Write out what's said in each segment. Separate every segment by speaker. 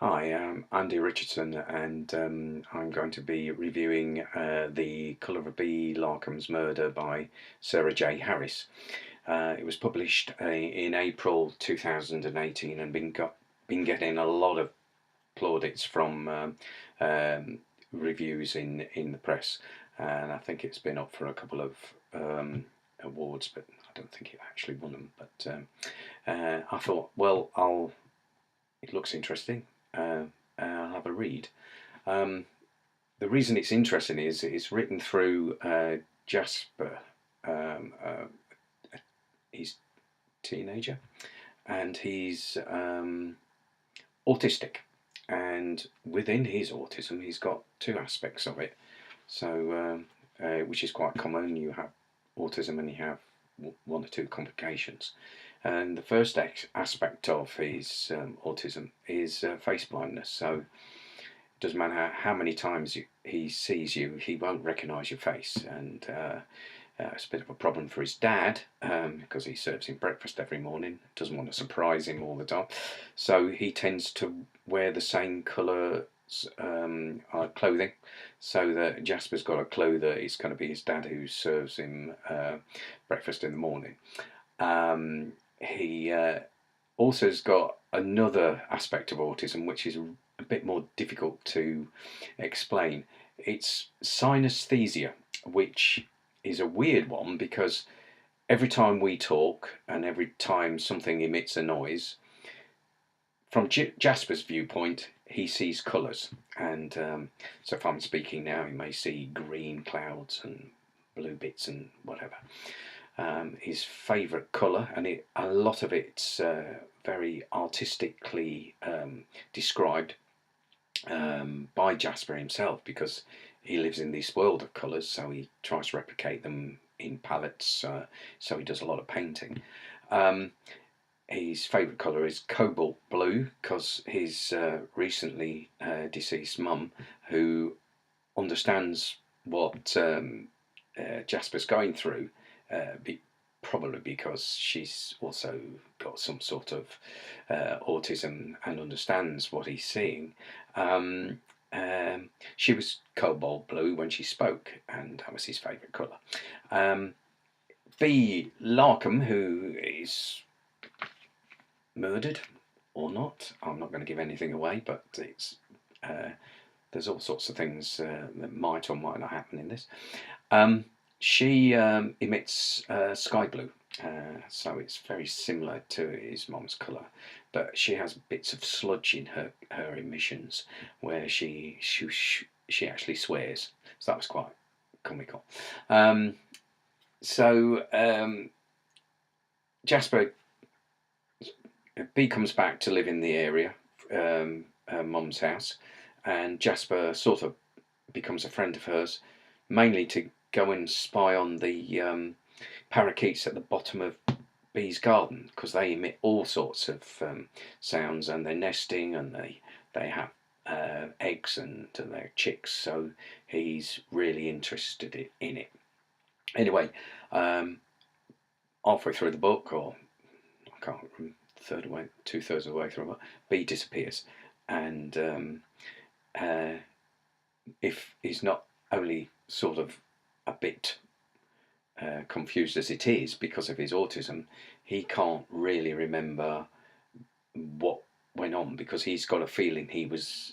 Speaker 1: Hi, I'm Andy Richardson, and I'm going to be reviewing The Colour of a Bee, Larkham's Murder by Sarah J. Harris. It was published in April 2018 and been getting a lot of plaudits from reviews in the press, and I think it's been up for a couple of awards, but I don't think it actually won them. But I thought, well, it looks interesting. I'll have a read. Um, the reason it's interesting is it's written through Jasper. He's a teenager and he's autistic. And within his autism, he's got two aspects of it. So, which is quite common. You have autism and you have one or two complications. And the first aspect of his autism is face blindness. So it doesn't matter how many times he sees you, he won't recognise your face. And it's a bit of a problem for his dad because he serves him breakfast every morning, doesn't want to surprise him all the time. So he tends to wear the same colour clothing, so that Jasper's got a clue that it's going to be his dad who serves him breakfast in the morning. He also has got another aspect of autism which is a bit more difficult to explain. It's synesthesia, which is a weird one because every time we talk and every time something emits a noise, from Jasper's viewpoint, he sees colours. And so if I'm speaking now, he may see green clouds and blue bits and whatever. His favourite colour, and a lot of it's very artistically described by Jasper himself because he lives in this world of colours, so he tries to replicate them in palettes, so he does a lot of painting. His favourite colour is cobalt blue because his recently deceased mum, who understands what Jasper's going through, probably because she's also got some sort of autism and understands what he's seeing. Um, she was cobalt blue when she spoke, and that was his favourite colour. V. Larkham, who is murdered or not, I'm not going to give anything away, but it's there's all sorts of things that might or might not happen in this. She emits sky blue, so it's very similar to his mom's colour, but she has bits of sludge in her emissions where she actually swears. So that was quite comical. Jasper B comes back to live in the area, her mum's house, and Jasper sort of becomes a friend of hers, mainly to go and spy on the parakeets at the bottom of Bee's garden because they emit all sorts of sounds and they're nesting and they have eggs and they're chicks, so he's really interested in it. Anyway, halfway through the book, or I can't remember, two-thirds of the way through the book, Bee disappears, and if he's not only sort of a bit confused as it is because of his autism, he can't really remember what went on because he's got a feeling he was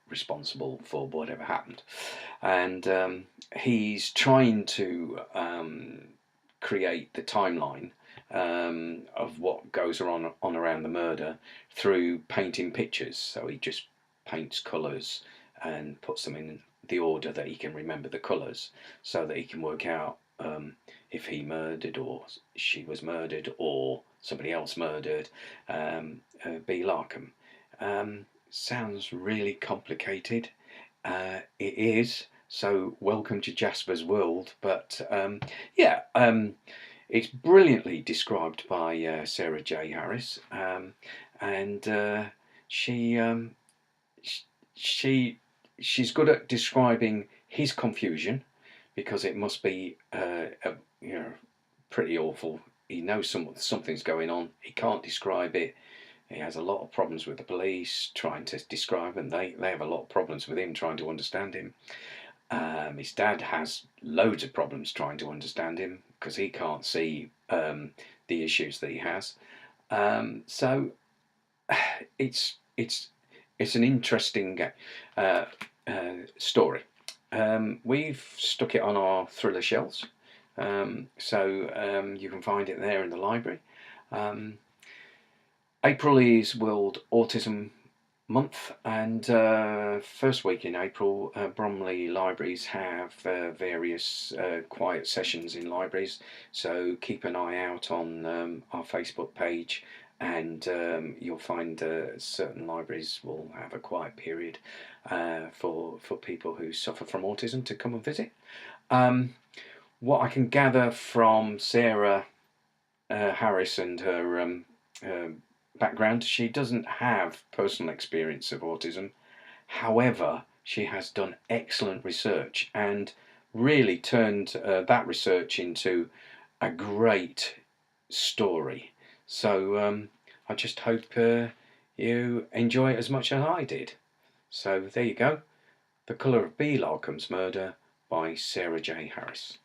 Speaker 1: responsible for whatever happened, and he's trying to create the timeline of what goes on around the murder through painting pictures. So he just paints colours and puts them in the order that he can remember the colours, so that he can work out if he murdered or she was murdered or somebody else murdered B. Larkham. Sounds really complicated. It is. So welcome to Jasper's world. But yeah, it's brilliantly described by Sarah J. Harris, and she she she's good at describing his confusion because it must be pretty awful. He knows something's going on. He can't describe it. He has a lot of problems with the police trying to describe him. They have a lot of problems with him trying to understand him. His dad has loads of problems trying to understand him because he can't see the issues that he has. So it's it's an interesting story. We've stuck it on our thriller shelves, so you can find it there in the library. Um, April is World Autism Month, and first week in April, Bromley libraries have various quiet sessions in libraries, so keep an eye out on our Facebook page, and you'll find certain libraries will have a quiet period for people who suffer from autism to come and visit. What I can gather from Sarah Harris and her background, she doesn't have personal experience of autism. However, she has done excellent research and really turned that research into a great story. So I just hope you enjoy it as much as I did. So there you go. The Colour of B. Larkham's Murder by Sarah J. Harris.